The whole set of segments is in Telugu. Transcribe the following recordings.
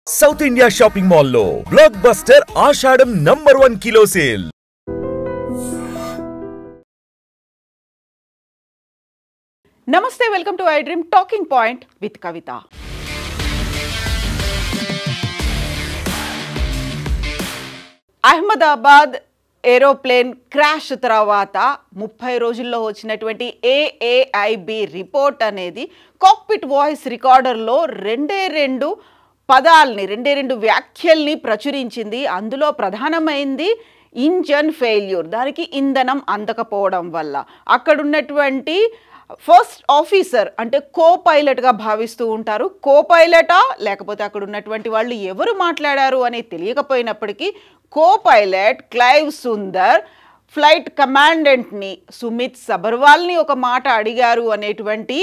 సౌత్ ఇండియా షాపింగ్ మాల్ లో బ్లాక్ బస్టర్ ఆషాఢం #1 కిలో సేల్. నమస్తే, welcome to I dream talking point with Kavitha. Ahmedabad aeroplane crash తర్వాత 30 రోజుల్లో వచ్చినటువంటి ఏఏఐబి రిపోర్ట్ అనేది కాక్పిట్ వాయిస్ రికార్డర్లో రెండు వ్యాఖ్యల్ని ప్రచురించింది. అందులో ప్రధానమైంది ఇంజన్ ఫెయిల్యూర్, దానికి ఇంధనం అందకపోవడం వల్ల అక్కడున్నటువంటి ఫస్ట్ ఆఫీసర్ అంటే కో పైలట్గా భావిస్తూ ఉంటారు. కో పైలటా లేకపోతే అక్కడ ఉన్నటువంటి వాళ్ళు ఎవరు మాట్లాడారు అని తెలియకపోయినప్పటికీ co pilot Clive Sundar flight కమాండెంట్ని సుమిత్ సబర్వాల్ని ఒక మాట అడిగారు అనేటువంటి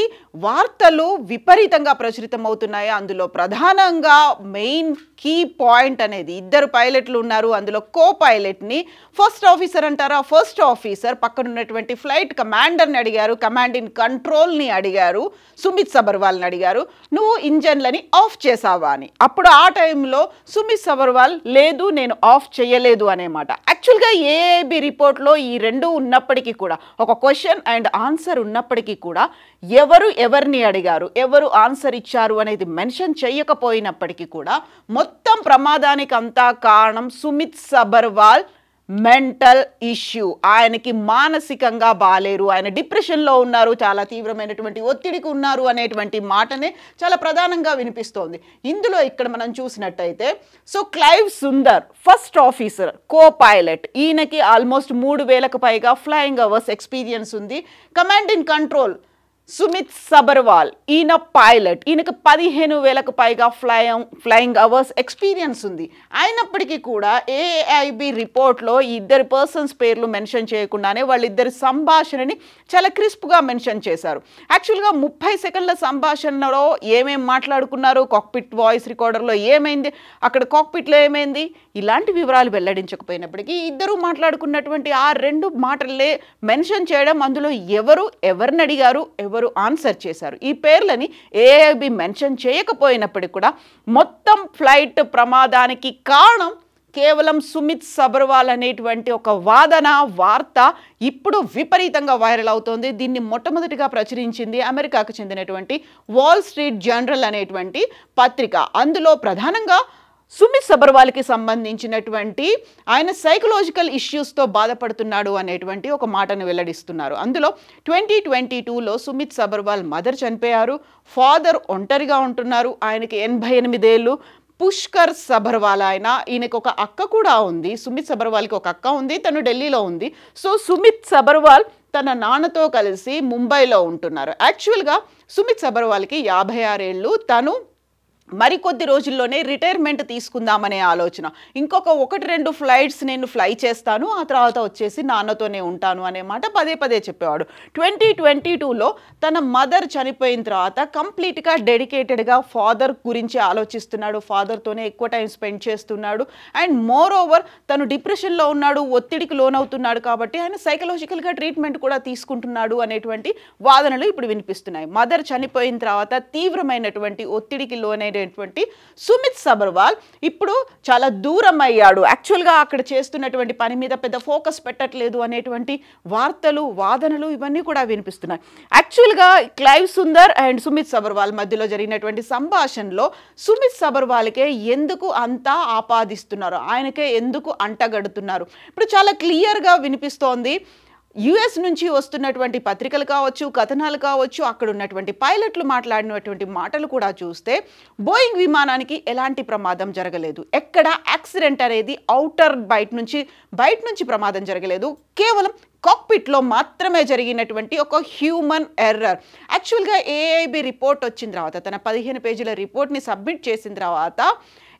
వార్తలు విపరీతంగా ప్రచురితమవుతున్నాయి. అందులో ప్రధానంగా మెయిన్ కీ పాయింట్ అనేది ఇద్దరు పైలట్లు ఉన్నారు. అందులో కో పైలట్ని ఫస్ట్ ఆఫీసర్ అంటారా, ఫస్ట్ ఆఫీసర్ పక్కన ఉన్నటువంటి ఫ్లైట్ కమాండర్ని అడిగారు, కమాండ్ ఇన్ కంట్రోల్ని అడిగారు, సుమిత్ సబర్వాల్ని అడిగారు, నువ్వు ఇంజన్లని ఆఫ్ చేసావా అని. అప్పుడు ఆ టైంలో సుమిత్ సబర్వాల్ లేదు, నేను ఆఫ్ చేయలేదు అనే మాట. యాక్చువల్గా ఏఐబి రిపోర్ట్లో ఈ రెండు ఉన్నప్పటికీ కూడా, ఒక క్వశ్చన్ అండ్ ఆన్సర్ ఉన్నప్పటికీ కూడా ఎవరిని అడిగారు, ఎవరు ఆన్సర్ ఇచ్చారు అనేది మెన్షన్ చేయకపోయినప్పటికీ కూడా మొత్తం ప్రమాదానికి అంతా కారణం సుమిత్ సబర్వాల్ మెంటల్ ఇష్యూ. ఆయనకి మానసికంగా బాలేరు, ఆయన డిప్రెషన్లో ఉన్నారు, చాలా తీవ్రమైనటువంటి ఒత్తిడికి ఉన్నారు అనేటువంటి మాటనే చాలా ప్రధానంగా వినిపిస్తోంది. ఇందులో ఇక్కడ మనం చూసినట్టయితే Clive Sundar first officer co pilot, ఈయనకి ఆల్మోస్ట్ 3000కు పైగా ఫ్లయింగ్ అవర్స్ ఎక్స్పీరియన్స్ ఉంది. Command in control Sumit Sabharwal, ఈయన పైలట్, ఈయనకు 15,000కు పైగా ఫ్లయింగ్ అవర్స్ ఎక్స్పీరియన్స్ ఉంది. అయినప్పటికీ కూడా ఏఐబి రిపోర్ట్లో ఈ ఇద్దరు పర్సన్స్ పేర్లు మెన్షన్ చేయకుండానే వాళ్ళిద్దరి సంభాషణని చాలా క్రిస్ప్గా మెన్షన్ చేశారు. యాక్చువల్గా 30 సెకండ్ల సంభాషణలో ఏమేమి మాట్లాడుకున్నారు, కాక్పిట్ వాయిస్ రికార్డర్లో ఏమైంది, అక్కడ కాక్పిట్లో ఏమైంది, ఇలాంటి వివరాలు వెల్లడించకపోయినప్పటికీ ఇద్దరు మాట్లాడుకున్నటువంటి ఆ రెండు మాటలే మెన్షన్ చేయడం, అందులో ఎవరిని అడిగారు, ఎవరు ఆన్సర్ చేశారు, ఈ పేర్లని ఏఐబి మెన్షన్ చేయకపోయినప్పటికీ కూడా మొత్తం ఫ్లైట్ ప్రమాదానికి కారణం కేవలం సుమిత్ సబర్వాల్ అనేటువంటి ఒక వార్త ఇప్పుడు విపరీతంగా వైరల్ అవుతోంది. దీన్ని మొట్టమొదటిగా ప్రచురించింది అమెరికాకు చెందినటువంటి వాల్ స్ట్రీట్ జర్నల్ అనేటువంటి పత్రిక. అందులో ప్రధానంగా సుమిత్ సబర్వాల్కి సంబంధించినటువంటి ఆయన సైకలాజికల్ ఇష్యూస్తో బాధపడుతున్నాడు అనేటువంటి ఒక మాటను వెల్లడిస్తున్నారు. అందులో 2022లో సుమిత్ సబర్వాల్ మదర్ చనిపోయారు, ఫాదర్ ఒంటరిగా ఉంటున్నారు, ఆయనకి 88 ఏళ్ళు. పుష్కర్ సబర్వాల్ ఈయనకు ఒక అక్క కూడా ఉంది. సుమిత్ సబర్వాల్కి ఒక అక్క ఉంది, తను ఢిల్లీలో ఉంది. సుమిత్ సబర్వాల్ తన నాన్నతో కలిసి ముంబైలో ఉంటున్నారు. యాక్చువల్గా సుమిత్ సబర్వాల్కి 56 ఏళ్ళు. తను మరికొద్ది రోజుల్లోనే రిటైర్మెంట్ తీసుకుందామనే ఆలోచన, ఇంకొక 1-2 ఫ్లైట్స్ నేను ఫ్లై చేస్తాను, ఆ తర్వాత వచ్చేసి నాన్నతోనే ఉంటాను అనే మాట పదే చెప్పేవాడు. 2022లో తన మదర్ చనిపోయిన తర్వాత కంప్లీట్గా డెడికేటెడ్గా ఫాదర్ గురించి ఆలోచిస్తున్నాడు, ఫాదర్తోనే ఎక్కువ టైం స్పెండ్ చేస్తున్నాడు. అండ్ మోర్ ఓవర్ తను డిప్రెషన్లో ఉన్నాడు, ఒత్తిడికి లోనవుతున్నాడు, కాబట్టి ఆయన సైకలాజికల్గా ట్రీట్మెంట్ కూడా తీసుకుంటున్నాడు అనేటువంటి వాదనలు ఇప్పుడు వినిపిస్తున్నాయి. మదర్ చనిపోయిన తర్వాత తీవ్రమైనటువంటి ఒత్తిడికి లోనైనటువంటి సుమిత్ సబర్వాల్ ఇప్పుడు చాలా దూరం అయ్యాడు, యాక్చువల్గా అక్కడ చేస్తున్నటువంటి పని మీద పెద్ద ఫోకస్ పెట్టట్లేదు అనేటువంటి వాదనలు ఇవన్నీ కూడా వినిపిస్తున్నాయి. యాక్చువల్గా క్లైవ్ సుందర్ అండ్ సుమిత్ సబర్వాల్ మధ్యలో జరిగినటువంటి సంభాషణలో సుమిత్ సబర్వాల్కే ఎందుకు అంతా ఆపాదిస్తున్నారు, ఆయనకే ఎందుకు అంటగడుతున్నారు ఇప్పుడు చాలా క్లియర్గా వినిపిస్తోంది. యుఎస్ నుంచి వస్తున్నటువంటి పత్రికలు కావచ్చు, కథనాలు కావచ్చు, అక్కడ ఉన్నటువంటి పైలట్లు మాట్లాడినటువంటి మాటలు కూడా చూస్తే బోయింగ్ విమానానికి ఎలాంటి ప్రమాదం జరగలేదు, ఎక్కడ యాక్సిడెంట్ అనేది బయట నుంచి ప్రమాదం జరగలేదు, కేవలం కాక్పిట్లో మాత్రమే జరిగినటువంటి ఒక హ్యూమన్ ఎర్రర్. యాక్చువల్గా ఏఐబి రిపోర్ట్ వచ్చిన తర్వాత, తన 15 పేజీల రిపోర్ట్ని సబ్మిట్ చేసిన తర్వాత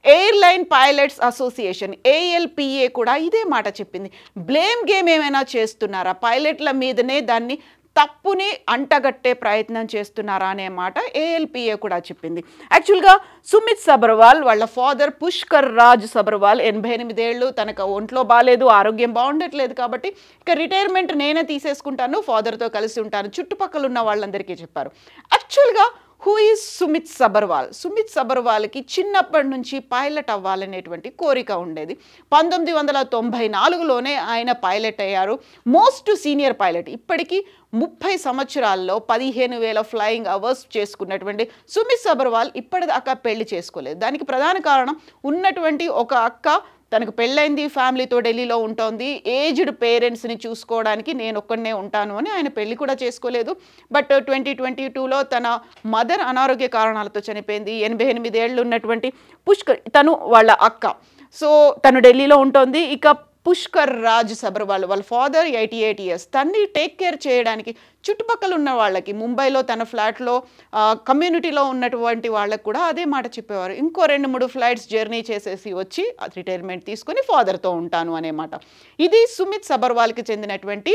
ఎయిర్లైన్ పైలట్స్ అసోసియేషన్ ALPA కూడా ఇదే మాట చెప్పింది. బ్లేమ్ గేమ్ ఏమైనా చేస్తున్నారా, పైలట్ల మీదనే దాన్ని తప్పుని అంటగట్టే ప్రయత్నం చేస్తున్నారా అనే మాట ALPA కూడా చెప్పింది. యాక్చువల్గా సుమిత్ సబర్వాల్ వాళ్ళ ఫాదర్ పుష్కర్ రాజ్ సబర్వాల్ 88 ఏళ్ళు, తనకు ఒంట్లో బాగాలేదు, ఆరోగ్యం బాగుండట్లేదు, కాబట్టి ఇక రిటైర్మెంట్ నేనే తీసేసుకుంటాను, ఫాదర్తో కలిసి ఉంటాను, చుట్టుపక్కల ఉన్న వాళ్ళందరికీ చెప్పారు. యాక్చువల్గా హూ ఈజ్ సుమిత్ సబర్వాల్? సుమిత్ సబర్వాల్కి చిన్నప్పటి నుంచి పైలట్ అవ్వాలనేటువంటి కోరిక ఉండేది. 1994లోనే ఆయన పైలట్ అయ్యారు. Most senior pilot. ఇప్పటికీ 30 సంవత్సరాల్లో 15,000 ఫ్లయింగ్ అవర్స్ చేసుకున్నటువంటి సుమిత్ సబర్వాల్ ఇప్పటిదాకా పెళ్లి చేసుకోలేదు. దానికి ప్రధాన కారణం ఉన్నటువంటి ఒక అక్క తనకు పెళ్ళైంది, ఫ్యామిలీతో ఢిల్లీలో ఉంటుంది, ఏజ్డ్ పేరెంట్స్ని చూసుకోవడానికి నేను ఒక్కడనే ఉంటాను అని ఆయన పెళ్లి కూడా చేసుకోలేదు. బట్ 2022లో తన మదర్ అనారోగ్య కారణాలతో చనిపోయింది. 88 ఏళ్ళు ఉన్నటువంటి పుష్కర్ తను వాళ్ళ అక్క. సో తను ఢిల్లీలో ఉంటుంది. ఇక పుష్కర్ రాజ్ సబర్వాల్ వాళ్ళ ఫాదర్ 88 ఇయర్స్. తన్ని టేక్ కేర్ చేయడానికి చుట్టుపక్కల ఉన్న వాళ్ళకి, ముంబైలో తన ఫ్లాట్లో కమ్యూనిటీలో ఉన్నటువంటి వాళ్ళకు కూడా అదే మాట చెప్పేవారు, ఇంకో 2-3 ఫ్లైట్స్ జర్నీ చేసేసి వచ్చి రిటైర్మెంట్ తీసుకొని ఫాదర్తో ఉంటాను అనే మాట. ఇది సుమిత్ సబర్వాల్కి చెందినటువంటి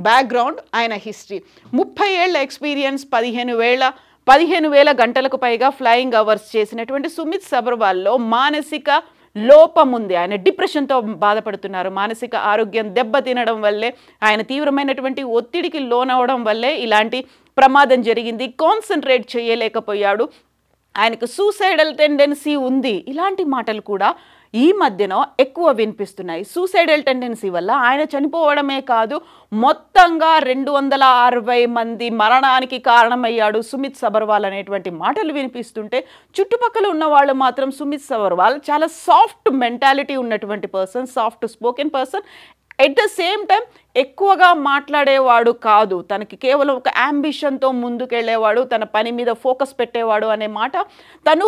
బ్యాక్గ్రౌండ్, ఆయన హిస్టరీ. 30 ఏళ్ల ఎక్స్పీరియన్స్, 15,000 గంటలకు పైగా ఫ్లయింగ్ అవర్స్ చేసినటువంటి సుమిత్ సబర్వాల్లో మానసిక లోపం ఉంది. ఆయన డిప్రెషన్తో బాధపడుతున్నారు. మానసిక ఆరోగ్యం దెబ్బతినడం వల్లే, ఆయన తీవ్రమైనటువంటి ఒత్తిడికి లోనవడం వల్లే ఇలాంటి ప్రమాదం జరిగింది. కాన్సన్ట్రేట్ చేయలేకపోయాడు. ఆయనకు సూసైడల్ టెండెన్సీ ఉంది. ఇలాంటి మాటలు కూడా ఈ మధ్యన ఎక్కువ వినిపిస్తున్నాయి. సూసైడల్ టెండెన్సీ వల్ల ఆయన చనిపోవడమే కాదు, మొత్తంగా 260 మంది మరణానికి కారణమయ్యాడు సుమిత్ సబర్వాల్ అనేటువంటి మాటలు వినిపిస్తుంటే, చుట్టుపక్కల ఉన్న వాళ్ళు మాత్రం సుమిత్ సబర్వాల్ చాలా సాఫ్ట్ మెంటాలిటీ ఉన్నటువంటి person, soft spoken person, at the same time ఎక్కువగా మాట్లాడేవాడు కాదు. తనకి కేవలం ఒక అంబిషన్తో ముందుకెళ్ళేవాడు, తన పని మీద ఫోకస్ పెట్టేవాడు అనే మాట తను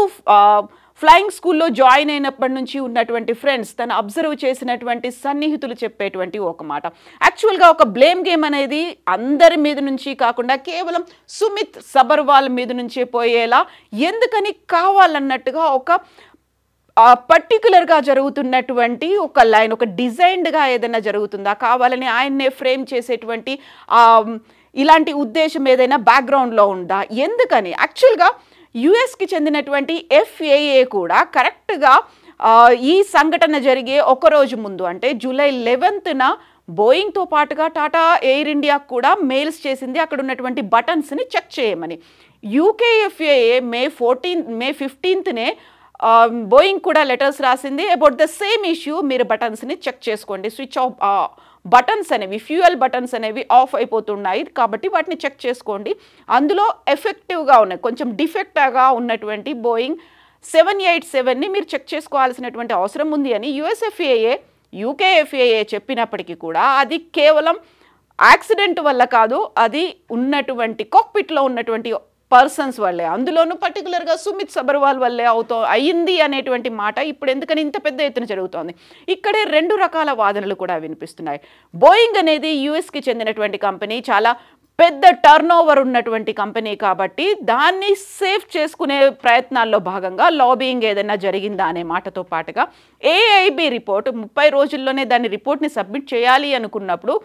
ఫ్లయింగ్ స్కూల్లో జాయిన్ అయినప్పటి నుంచి ఉన్నటువంటి ఫ్రెండ్స్, తను అబ్జర్వ్ చేసినటువంటి సన్నిహితులు చెప్పేటువంటి ఒక మాట. యాక్చువల్గా ఒక బ్లేమ్ గేమ్ అనేది అందరి మీద నుంచి కాకుండా కేవలం సుమిత్ సబర్వాల్ మీద నుంచే పోయేలా, ఎందుకని కావాలన్నట్టుగా ఒక పర్టికులర్గా జరుగుతున్నటువంటి ఒక లైన్, ఒక డిజైన్డ్గా ఏదైనా జరుగుతుందా, కావాలని ఆయన్నే ఫ్రేమ్ చేసేటువంటి ఇలాంటి ఉద్దేశం ఏదైనా బ్యాక్గ్రౌండ్లో ఉందా, ఎందుకని? యాక్చువల్గా యుఎస్కి చెందినటువంటి FAA కూడా కరెక్ట్గా ఈ సంఘటన జరిగే ఒకరోజు ముందు, అంటే జూలై 11న బోయింగ్తో పాటుగా టాటా ఎయిర్ ఇండియాకు కూడా మెయిల్స్ చేసింది అక్కడ ఉన్నటువంటి బటన్స్ని చెక్ చేయమని. UK FAA మే 15నే బోయింగ్ కూడా లెటర్స్ రాసింది అబౌట్ ద సేమ్ ఇష్యూ. మీరు బటన్స్ని చెక్ చేసుకోండి, స్విచ్ ఆఫ్ బటన్స్ అనేవి, ఫ్యూయల్ బటన్స్ అనేవి ఆఫ్ అయిపోతున్నాయి కాబట్టి వాటిని చెక్ చేసుకోండి, అందులో ఎఫెక్టివ్గా ఉన్నాయి, కొంచెం డిఫెక్ట్గా ఉన్నటువంటి బోయింగ్ 787ని మీరు చెక్ చేసుకోవాల్సినటువంటి అవసరం ఉంది అని US FAA UK FAA చెప్పినప్పటికీ కూడా అది కేవలం యాక్సిడెంట్ వల్ల కాదు, అది ఉన్నటువంటి కాక్పిట్లో ఉన్నటువంటి పర్సన్స్ వల్లే, అందులోనూ పర్టికులర్గా సుమిత్ సబర్వాల్ వల్లే అయింది అనేటువంటి మాట ఇప్పుడు ఎందుకని ఇంత పెద్ద ఎత్తున జరుగుతోంది. ఇక్కడే 2 రకాల వాదనలు కూడా వినిపిస్తున్నాయి. బోయింగ్ అనేది యుఎస్కి చెందినటువంటి కంపెనీ, చాలా పెద్ద టర్న్ ఓవర్ ఉన్నటువంటి కంపెనీ కాబట్టి దాన్ని సేవ్ చేసుకునే ప్రయత్నాల్లో భాగంగా లాబియింగ్ ఏదైనా జరిగిందా అనే మాటతో పాటుగా AIB రిపోర్ట్ 30 రోజుల్లోనే దాని రిపోర్ట్ని సబ్మిట్ చేయాలి అనుకున్నప్పుడు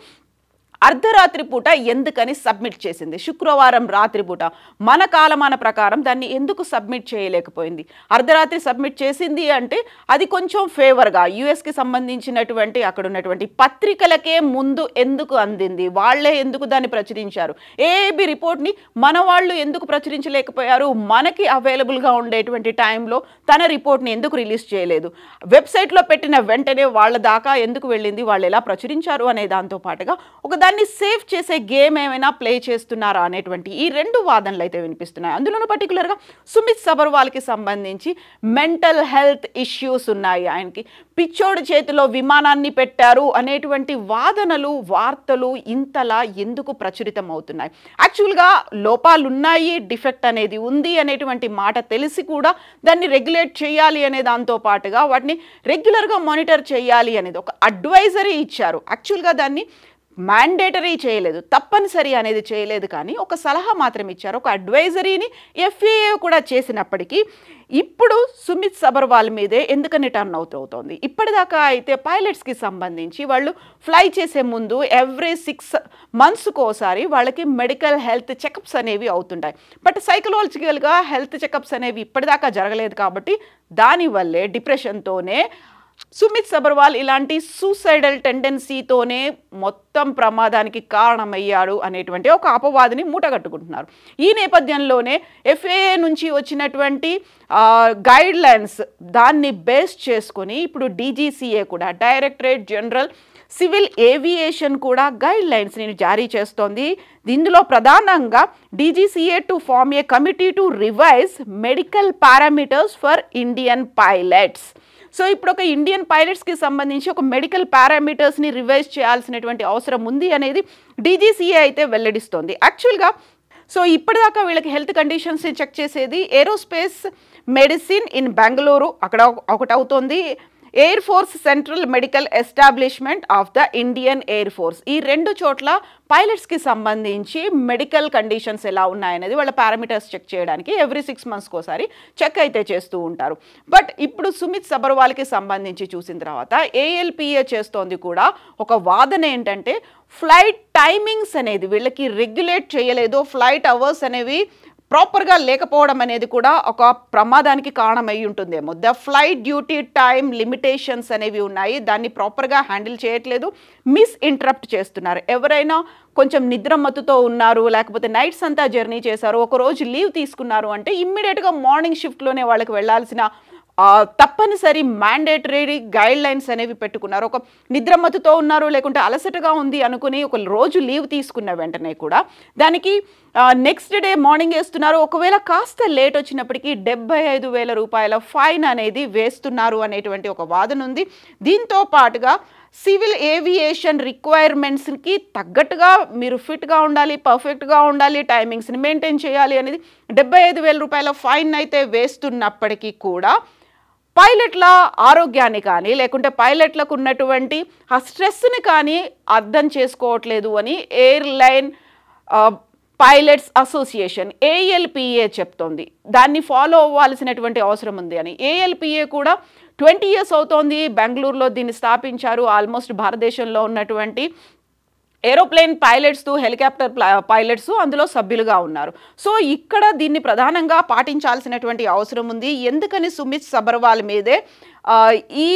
అర్ధరాత్రి పూట ఎందుకని సబ్మిట్ చేసింది? శుక్రవారం రాత్రి పూట మన కాలమాన ప్రకారం దాన్ని ఎందుకు సబ్మిట్ చేయలేకపోయింది? అర్ధరాత్రి సబ్మిట్ చేసింది అంటే అది కొంచెం ఫేవర్గా యుఎస్కి సంబంధించినటువంటి అక్కడ ఉన్నటువంటి పత్రికలకే ముందు ఎందుకు అందింది? వాళ్లే ఎందుకు దాన్ని ప్రచురించారు? AIB రిపోర్ట్ని మన వాళ్ళు ఎందుకు ప్రచురించలేకపోయారు? మనకి అవైలబుల్గా ఉండేటువంటి టైంలో తన రిపోర్ట్ని ఎందుకు రిలీజ్ చేయలేదు? వెబ్సైట్లో పెట్టిన వెంటనే వాళ్ళ దాకా ఎందుకు వెళ్ళింది? వాళ్ళు ఎలా ప్రచురించారు అనే దాంతో పాటుగా ఒక దాన్ని సేవ్ చేసే గేమ్ ఏమైనా ప్లే చేస్తున్నారా అనేటువంటి ఈ 2 వాదనలు అయితే వినిపిస్తున్నాయి. అందులోనూ పర్టికులర్గా సుమిత్ సబర్వాల్కి సంబంధించి మెంటల్ హెల్త్ ఇష్యూస్ ఉన్నాయి, ఆయనకి పిచ్చోడి చేతిలో విమానాన్ని పెట్టారు అనేటువంటి వాదనలు, వార్తలు ఇంతలా ఎందుకు ప్రచురితం అవుతున్నాయి? యాక్చువల్గా లోపాలు ఉన్నాయి, డిఫెక్ట్ అనేది ఉంది అనేటువంటి మాట తెలిసి కూడా దాన్ని రెగ్యులేట్ చేయాలి అనే దాంతో పాటుగా వాటిని రెగ్యులర్గా మానిటర్ చేయాలి అనేది ఒక అడ్వైజరీ ఇచ్చారు. యాక్చువల్గా దాన్ని మ్యాండేటరీ చేయలేదు, తప్పనిసరి అనేది చేయలేదు, కానీ ఒక సలహా మాత్రం ఇచ్చారు, ఒక అడ్వైజరీని FAA కూడా చేసినప్పటికీ ఇప్పుడు సుమిత్ సబర్వాల్ మీదే ఎందుకని టర్న్ అవుతోంది? ఇప్పటిదాకా అయితే పైలట్స్కి సంబంధించి వాళ్ళు ఫ్లై చేసే ముందు ఎవ్రీ 6 మంత్స్కి ఒకసారి వాళ్ళకి మెడికల్ హెల్త్ చెకప్స్ అనేవి అవుతుంటాయి. బట్ సైకలాజికల్గా హెల్త్ చెకప్స్ అనేవి ఇప్పటిదాకా జరగలేదు కాబట్టి దానివల్లే డిప్రెషన్తోనే సుమిత్ సబర్వాల్ ఇలాంటి సూసైడల్ టెండెన్సీతోనే మొత్తం ప్రమాదానికి కారణమయ్యాడు అనేటువంటి ఒక అపవాదిని మూటగట్టుకుంటున్నారు. ఈ నేపథ్యంలోనే FAA నుంచి వచ్చినటువంటి గైడ్ లైన్స్ దాన్ని బేస్ చేసుకొని ఇప్పుడు DGCA కూడా, డైరెక్టరేట్ జనరల్ సివిల్ ఏవియేషన్ కూడా గైడ్ లైన్స్ని జారీ చేస్తోంది. ఇందులో ప్రధానంగా DGCA to form a committee to revise medical parameters for Indian pilots. So ఇప్పుడు ఒక ఇండియన్ పైలట్స్కి సంబంధించి ఒక మెడికల్ పారామీటర్స్ని రివైజ్ చేయాల్సినటువంటి అవసరం ఉంది అనేది DGCA అయితే వెల్లడిస్తోంది. యాక్చువల్గా సో ఇప్పటిదాకా వీళ్ళకి హెల్త్ కండిషన్స్ని చెక్ చేసేది ఏరోస్పేస్ మెడిసిన్ ఇన్ బెంగళూరు అక్కడ ఒకటి అవుతోంది, air force central medical establishment of the Indian air force. ఈ 2 చోట్ల పైలట్స్కి సంబంధించి మెడికల్ కండిషన్స్ ఎలా ఉన్నాయనేది వాళ్ళ పారామీటర్స్ చెక్ చేయడానికి ఎవ్రీ 6 monthsకి ఒకసారి చెక్ అయితే చేస్తూ ఉంటారు. బట్ ఇప్పుడు సుమిత్ సబర్వాల్కి సంబంధించి చూసిన తర్వాత ALPA చేస్తోంది కూడా ఒక వాదన ఏంటంటే ఫ్లైట్ టైమింగ్స్ అనేది వీళ్ళకి రెగ్యులేట్ చేయలేదు, ఫ్లైట్ అవర్స్ అనేవి ప్రాపర్గా లేకపోవడం అనేది కూడా ఒక ప్రమాదానికి కారణమై ఉంటుందేమో. The flight duty time limitations అనేవి ఉన్నాయి, దాన్ని ప్రాపర్గా హ్యాండిల్ చేయట్లేదు, మిస్ఇంటరప్ట్ చేస్తున్నారు. ఎవరైనా కొంచెం నిద్రమత్తుతో ఉన్నారు, లేకపోతే నైట్స్ అంతా జర్నీ చేశారు, ఒకరోజు లీవ్ తీసుకున్నారు అంటే ఇమ్మీడియట్గా మార్నింగ్ షిఫ్ట్లోనే వాళ్ళకి వెళ్ళాల్సిన తప్పనిసరి మ్యాండేటరీ గైడ్ లైన్స్ అనేవి పెట్టుకున్నారు. ఒక నిద్రమత్తుతో ఉన్నారు, లేకుంటే అలసటగా ఉంది అనుకుని ఒక రోజు లీవ్ తీసుకున్న వెంటనే కూడా దానికి నెక్స్ట్ డే మార్నింగ్ వేస్తున్నారు. ఒకవేళ కాస్త లేట్ వచ్చినప్పటికీ 75,000 రూపాయల ఫైన్ అనేది వేస్తున్నారు అనేటువంటి ఒక వాదన ఉంది. దీంతో పాటుగా సివిల్ ఏవియేషన్ రిక్వైర్మెంట్స్కి తగ్గట్టుగా మీరు ఫిట్గా ఉండాలి, పర్ఫెక్ట్గా ఉండాలి, టైమింగ్స్ని మెయింటైన్ చేయాలి అనేది 75,000 రూపాయల ఫైన్ అయితే వేస్తున్నప్పటికీ కూడా పైలట్ల ఆరోగ్యాన్ని కానీ లేకుంటే పైలట్లకు ఉన్నటువంటి ఆ స్ట్రెస్ని కానీ అర్థం చేసుకోవట్లేదు అని ఎయిర్లైన్ పైలట్స్ అసోసియేషన్ ALPA చెప్తోంది. దాన్ని ఫాలో అవ్వాల్సినటువంటి అవసరం ఉంది అని. ALPA కూడా 20 years అవుతోంది, బెంగళూరులో దీన్ని స్థాపించారు. ఆల్మోస్ట్ భారతదేశంలో ఉన్నటువంటి ఏరోప్లేన్ పైలట్స్, హెలికాప్టర్ పైలట్స్ అందులో సభ్యులుగా ఉన్నారు. సో ఇక్కడ దీన్ని ప్రధానంగా పాటించాల్సినటువంటి అవసరం ఉంది. ఎందుకని సుమిత్ సబర్వాల్ మీదే ఈ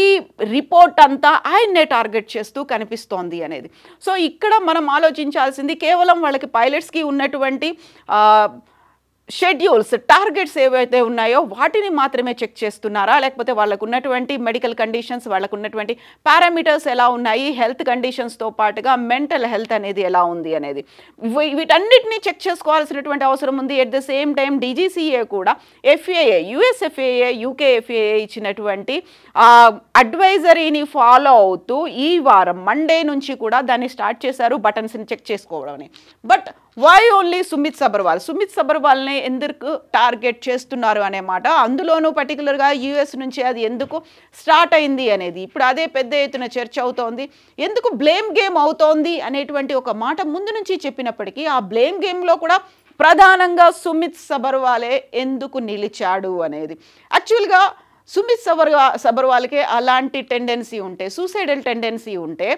రిపోర్ట్ అంతా ఆయన్నే టార్గెట్ చేస్తూ కనిపిస్తోంది అనేది. సో ఇక్కడ మనం ఆలోచించాల్సింది కేవలం వాళ్ళకి పైలట్స్కి ఉన్నటువంటి షెడ్యూల్స్, టార్గెట్స్ ఏవైతే ఉన్నాయో వాటిని మాత్రమే చెక్ చేస్తున్నారా, లేకపోతే వాళ్ళకు ఉన్నటువంటి మెడికల్ కండిషన్స్, వాళ్ళకు ఉన్నటువంటి పారామీటర్స్ ఎలా ఉన్నాయి, హెల్త్ కండిషన్స్తో పాటుగా మెంటల్ హెల్త్ అనేది ఎలా ఉంది అనేది వీటన్నిటిని చెక్ చేసుకోవాల్సినటువంటి అవసరం ఉంది. At the same time DGCA కూడా FAA, US FAA, UK FAA ఇచ్చినటువంటి అడ్వైజరీని ఫాలో అవుతూ ఈ వారం మండే నుంచి కూడా దాన్ని స్టార్ట్ చేశారు బటన్స్ని చెక్ చేసుకోవడం అని. బట్ వై ఓన్లీ సుమిత్ సబర్వాల్ని ఎందుకు టార్గెట్ చేస్తున్నారు అనే మాట, అందులోనూ పర్టికులర్గా US నుంచి అది ఎందుకు స్టార్ట్ అయింది అనేది ఇప్పుడు అదే పెద్ద ఎత్తున చర్చ అవుతోంది. ఎందుకు బ్లేమ్ గేమ్ అవుతోంది అనేటువంటి ఒక మాట ముందు నుంచి చెప్పినప్పటికీ ఆ బ్లేమ్ గేమ్లో కూడా ప్రధానంగా సుమిత్ సబర్వాలే ఎందుకు నిలిచాడు అనేది. యాక్చువల్గా సుమిత్ సబర్వాల్కి అలాంటి టెండెన్సీ ఉంటే, సూసైడల్ టెండెన్సీ ఉంటే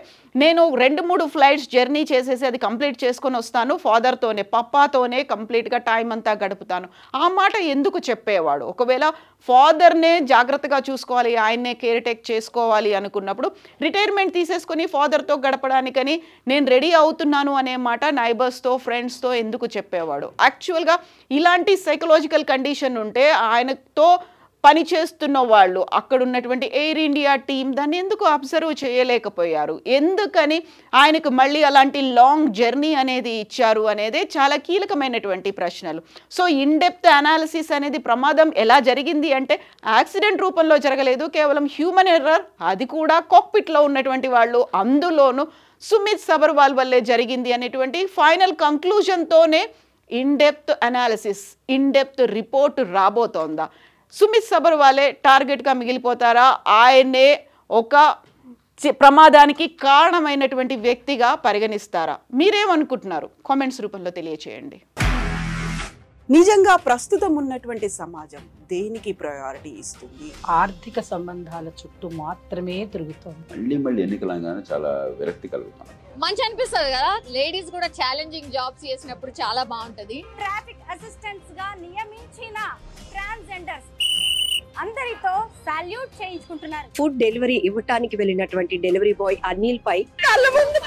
నేను 2-3 ఫ్లైట్స్ జర్నీ చేసేసి అది కంప్లీట్ చేసుకొని వస్తాను, ఫాదర్తోనే పప్పాతోనే కంప్లీట్గా టైం అంతా గడుపుతాను, ఆ మాట ఎందుకు చెప్పేవాడు? ఒకవేళ ఫాదర్నే జాగ్రత్తగా చూసుకోవాలి, ఆయన్నే కేర్ టేక్ చేసుకోవాలి అనుకున్నప్పుడు రిటైర్మెంట్ తీసేసుకొని ఫాదర్తో గడపడానికని నేను రెడీ అవుతున్నాను అనే మాట నైబర్స్తో, ఫ్రెండ్స్తో ఎందుకు చెప్పేవాడు? యాక్చువల్గా ఇలాంటి సైకలాజికల్ కండిషన్ ఉంటే ఆయనతో పనిచేస్తున్న వాళ్ళు, అక్కడ ఉన్నటువంటి ఎయిర్ ఇండియా టీం దాన్ని ఎందుకు అబ్జర్వ్ చేయలేకపోయారు? ఎందుకని ఆయనకు మళ్ళీ అలాంటి లాంగ్ జర్నీ అనేది ఇచ్చారు అనేది చాలా కీలకమైనటువంటి ప్రశ్నలు. సో ఇన్డెప్త్ అనాలిసిస్ అనేది ప్రమాదం ఎలా జరిగింది అంటే యాక్సిడెంట్ రూపంలో జరగలేదు, కేవలం హ్యూమన్ ఎర్రర్, అది కూడా కాక్పిట్లో ఉన్నటువంటి వాళ్ళు, అందులోనూ సుమిత్ సబర్వాల్ వల్లే జరిగింది అనేటువంటి ఫైనల్ కంక్లూజన్తోనే ఇన్డెప్త్ అనాలిసిస్, ఇన్డెప్త్ రిపోర్ట్ రాబోతోందా? సుమిత్ సబర్వాలే టార్గెట్గా మిగిలిపోతారా? ఆయనే ఒక ప్రమాదానికి కారణమైనటువంటి వ్యక్తిగా పరిగణిస్తారా? మీరేమనుకుంటున్నారు? కామెంట్స్ రూపంలో తెలియచేయండి. నిజంగా ప్రస్తుతం ఉన్నటువంటి సమాజం దేనికి ప్రయారిటీ ఇస్తుంది? ఆర్థిక సంబంధాల చుట్టూ మాత్రమే తిరుగుతోంది. మళ్ళీ ఎన్నికలంగానే చాలా విరక్తి కలుగుతాను. మంచి అనిపిస్తుంది కదా, లేడీస్ కూడా ఛాలెంజింగ్ జాబ్స్ చేసినప్పుడు చాలా బాగుంటది. ట్రాఫిక్ అసిస్టెంట్స్ గా నియమించిన ట్రాన్స్జెండర్స్ అందరితో సాల్యూట్ చేయించుకుంటున్నారు. ఫుడ్ డెలివరీ ఇవ్వటానికి వెళ్ళినటువంటి డెలివరీ బాయ్ అనిల్ పై కళ్ళ ముందు